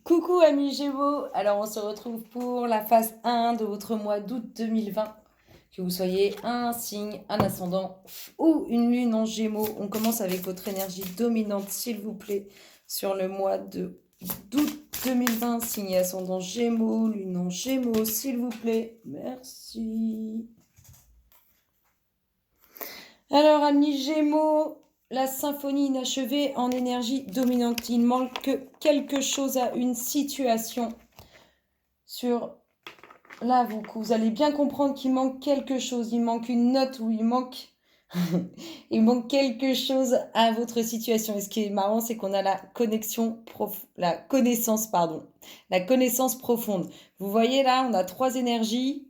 Coucou amis Gémeaux, alors on se retrouve pour la phase 1 de votre mois d'août 2020. Que vous soyez un signe, un ascendant ou une lune en Gémeaux, on commence avec votre énergie dominante s'il vous plaît sur le mois d'août 2020, signe et ascendant Gémeaux, lune en Gémeaux s'il vous plaît, merci. Alors amis Gémeaux, la symphonie inachevée en énergie dominante. Il manque quelque chose à une situation. Là, vous allez bien comprendre qu'il manque quelque chose. Il manque une note ou il manque... il manque quelque chose à votre situation. Et ce qui est marrant, c'est qu'on a la connaissance profonde. Vous voyez là, on a 3 énergies.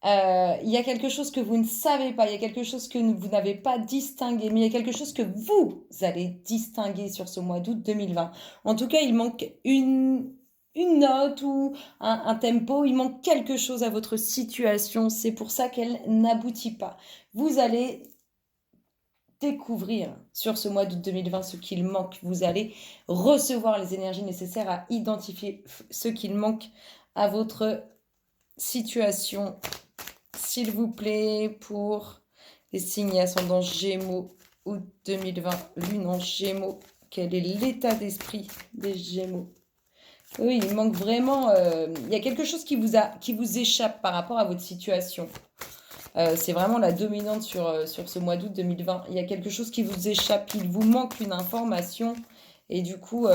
Il y a quelque chose que vous ne savez pas, il y a quelque chose que vous n'avez pas distingué, mais il y a quelque chose que vous allez distinguer sur ce mois d'août 2020. En tout cas, il manque une note ou un tempo, il manque quelque chose à votre situation. C'est pour ça qu'elle n'aboutit pas. Vous allez découvrir sur ce mois d'août 2020 ce qu'il manque. Vous allez recevoir les énergies nécessaires à identifier ce qu'il manque à votre situation. S'il vous plaît, pour les signes et ascendants Gémeaux, août 2020, lune en Gémeaux. Quel est l'état d'esprit des Gémeaux? Oui, il manque vraiment... il y a quelque chose qui vous échappe par rapport à votre situation. C'est vraiment la dominante sur ce mois d'août 2020. Il y a quelque chose qui vous échappe, il vous manque une information. Et du coup,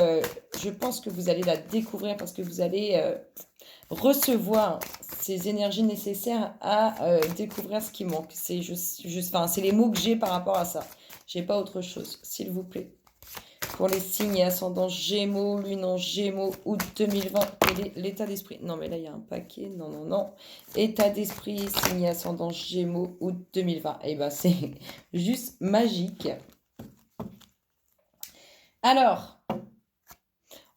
je pense que vous allez la découvrir parce que vous allez recevoir ces énergies nécessaires à découvrir ce qui manque. C'est c'est les mots que j'ai par rapport à ça. J'ai pas autre chose, s'il vous plaît. Pour les signes et ascendants Gémeaux, lune en Gémeaux, août 2020, l'état d'esprit. Non, mais là, il y a un paquet. Non, non, non. État d'esprit, signes et ascendants Gémeaux, août 2020. Eh ben, c'est juste magique. Alors,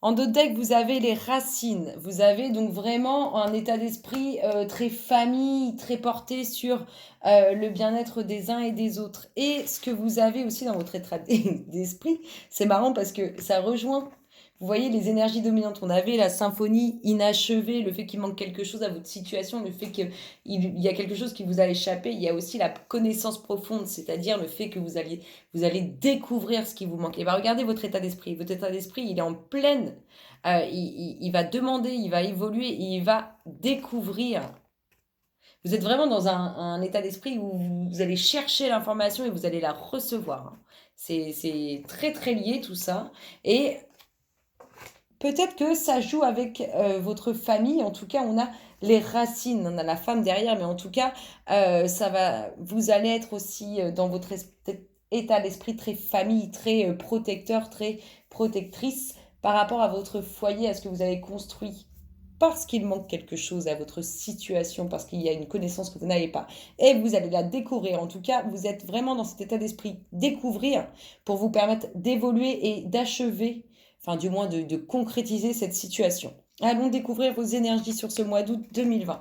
en deux decks, vous avez les racines. Vous avez donc vraiment un état d'esprit très famille, très porté sur le bien-être des uns et des autres. Et ce que vous avez aussi dans votre état d'esprit, c'est marrant parce que ça rejoint, vous voyez, les énergies dominantes. On avait la symphonie inachevée, le fait qu'il manque quelque chose à votre situation, le fait qu'il y a quelque chose qui vous a échappé. Il y a aussi la connaissance profonde, c'est-à-dire le fait que vous allez découvrir ce qui vous manque. Et bien, regardez votre état d'esprit. Votre état d'esprit, il est en pleine... il va demander, il va évoluer, il va découvrir. Vous êtes vraiment dans un état d'esprit où vous allez chercher l'information et vous allez la recevoir. C'est très très lié tout ça. Et peut-être que ça joue avec votre famille. En tout cas, on a les racines, on a la femme derrière, mais en tout cas, vous allez être aussi dans votre état d'esprit très famille, très protecteur, très protectrice par rapport à votre foyer, à ce que vous avez construit. Parce qu'il manque quelque chose à votre situation, parce qu'il y a une connaissance que vous n'avez pas. Et vous allez la découvrir. En tout cas, vous êtes vraiment dans cet état d'esprit découvrir pour vous permettre d'évoluer et d'achever, enfin du moins de concrétiser cette situation. Allons découvrir vos énergies sur ce mois d'août 2020.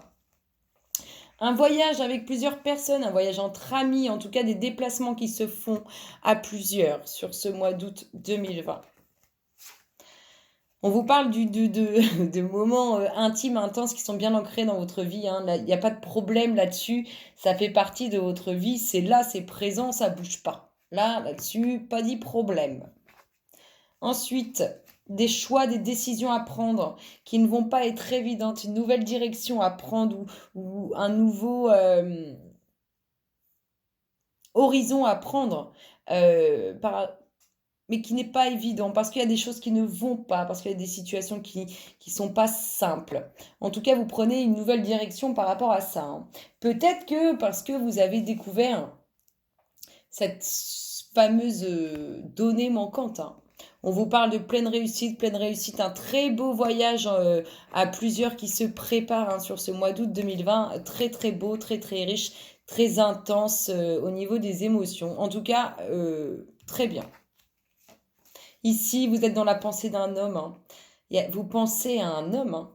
Un voyage avec plusieurs personnes, un voyage entre amis, en tout cas des déplacements qui se font à plusieurs sur ce mois d'août 2020. On vous parle de moments intimes, intenses qui sont bien ancrés dans votre vie. Hein. Il n'y a pas de problème là-dessus. Ça fait partie de votre vie. C'est là, c'est présent, ça bouge pas. Là-dessus, pas dit problème. Ensuite, des choix, des décisions à prendre qui ne vont pas être évidentes. Une nouvelle direction à prendre ou un nouveau horizon à prendre. Mais qui n'est pas évident, parce qu'il y a des choses qui ne vont pas, parce qu'il y a des situations qui sont pas simples. En tout cas, vous prenez une nouvelle direction par rapport à ça. Hein. Peut-être que parce que vous avez découvert cette fameuse donnée manquante. Hein. On vous parle de pleine réussite, un très beau voyage à plusieurs qui se préparent hein, sur ce mois d'août 2020, très très beau, très très riche, très intense au niveau des émotions. En tout cas, très bien. Ici, vous êtes dans la pensée d'un homme. Hein. Vous pensez à un homme. Hein.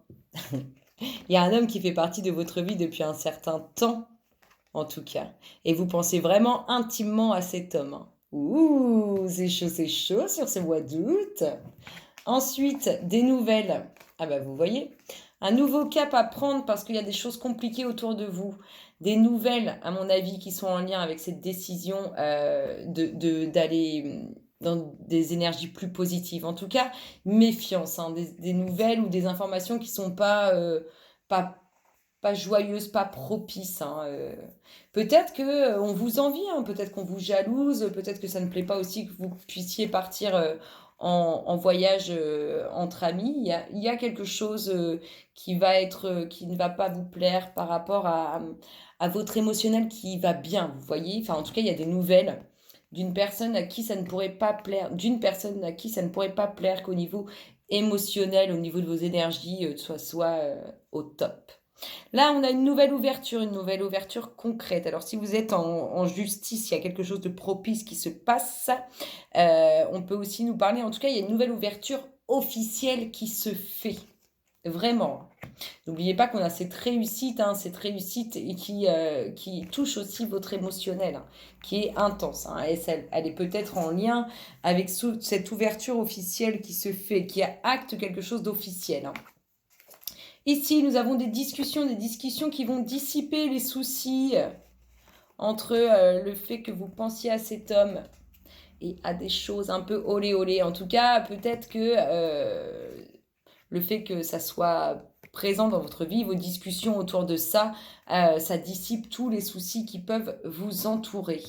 Il y a un homme qui fait partie de votre vie depuis un certain temps, en tout cas. Et vous pensez vraiment intimement à cet homme. Hein. Ouh, c'est chaud sur ce mois d'août. Ensuite, des nouvelles. Ah bah, vous voyez? Un nouveau cap à prendre parce qu'il y a des choses compliquées autour de vous. Des nouvelles, à mon avis, qui sont en lien avec cette décision, d'aller, dans des énergies plus positives. En tout cas, méfiance, hein, des nouvelles ou des informations qui sont pas pas joyeuses, pas propices, hein, Peut-être que, on vous envie, hein, peut-être qu'on vous jalouse, peut-être que ça ne plaît pas aussi que vous puissiez partir, en voyage, entre amis. Il y a quelque chose, qui va être, qui ne va pas vous plaire par rapport à votre émotionnel qui va bien, vous voyez? Enfin, en tout cas, il y a des nouvelles d'une personne à qui ça ne pourrait pas plaire qu'au niveau émotionnel, au niveau de vos énergies, soit, au top. Là, on a une nouvelle ouverture concrète. Alors, si vous êtes en justice, il y a quelque chose de propice qui se passe. On peut aussi nous parler, en tout cas, il y a une nouvelle ouverture officielle qui se fait. Vraiment. N'oubliez pas qu'on a cette réussite et qui touche aussi votre émotionnel, hein, qui est intense, hein, et elle est peut-être en lien avec cette ouverture officielle qui se fait, qui acte quelque chose d'officiel, hein. Ici, nous avons des discussions qui vont dissiper les soucis entre le fait que vous pensiez à cet homme et à des choses un peu olé olé. En tout cas, peut-être que le fait que ça soit présent dans votre vie, vos discussions autour de ça, ça dissipe tous les soucis qui peuvent vous entourer.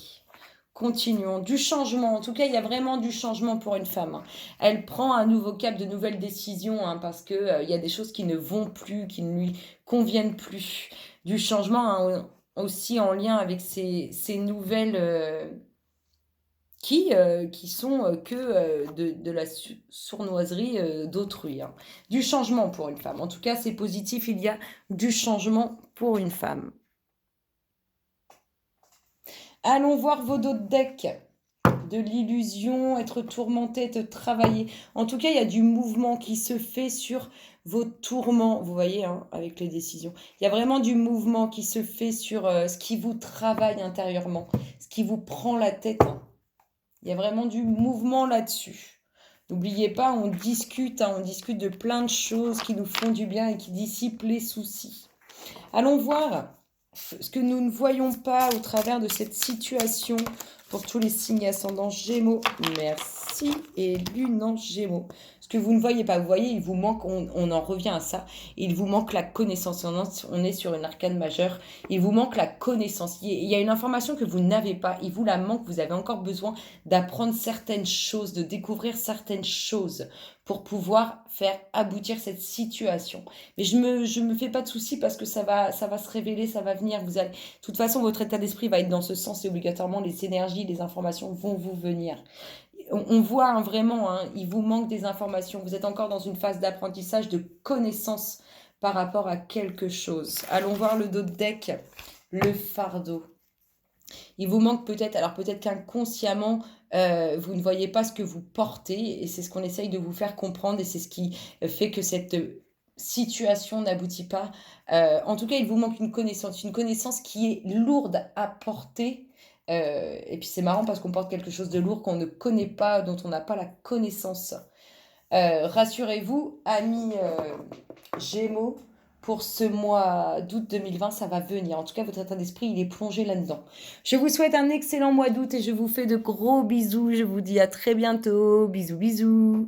Continuons. Du changement. En tout cas, il y a vraiment du changement pour une femme, hein. Elle prend un nouveau cap, de nouvelles décisions, hein, parce que il y a des choses qui ne vont plus, qui ne lui conviennent plus. Du changement, hein, aussi en lien avec ces nouvelles qui sont que de la sournoiserie d'autrui, hein. Du changement pour une femme. En tout cas, c'est positif, il y a du changement pour une femme. Allons voir vos dos de deck. De l'illusion, être tourmenté, être travaillé. En tout cas, il y a du mouvement qui se fait sur vos tourments, vous voyez, hein, avec les décisions. Il y a vraiment du mouvement qui se fait sur ce qui vous travaille intérieurement, ce qui vous prend la tête, hein. Il y a vraiment du mouvement là-dessus. N'oubliez pas, on discute, hein, on discute de plein de choses qui nous font du bien et qui dissipent les soucis. Allons voir ce que nous ne voyons pas au travers de cette situation pour tous les signes ascendants Gémeaux. Merci. Et Lune en Gémeaux. Ce que vous ne voyez pas, vous voyez, il vous manque, on en revient à ça, il vous manque la connaissance. On est sur une arcane majeure. Il vous manque la connaissance. Il y a une information que vous n'avez pas. Il vous la manque. Vous avez encore besoin d'apprendre certaines choses, de découvrir certaines choses pour pouvoir faire aboutir cette situation. Mais je me fais pas de soucis parce que ça va se révéler, ça va venir. De toute façon, votre état d'esprit va être dans ce sens et obligatoirement les énergies, les informations vont vous venir. On voit, hein, vraiment, hein, il vous manque des informations. Vous êtes encore dans une phase d'apprentissage, de connaissance par rapport à quelque chose. Allons voir le dos de deck, le fardeau. Il vous manque peut-être, alors peut-être qu'inconsciemment, vous ne voyez pas ce que vous portez et c'est ce qu'on essaye de vous faire comprendre et c'est ce qui fait que cette situation n'aboutit pas. En tout cas, il vous manque une connaissance qui est lourde à porter. Et puis c'est marrant parce qu'on porte quelque chose de lourd qu'on ne connaît pas, dont on n'a pas la connaissance. Rassurez-vous, amis Gémeaux, pour ce mois d'août 2020, ça va venir. En tout cas, votre état d'esprit, il est plongé là-dedans. Je vous souhaite un excellent mois d'août et je vous fais de gros bisous. Je vous dis à très bientôt. Bisous, bisous.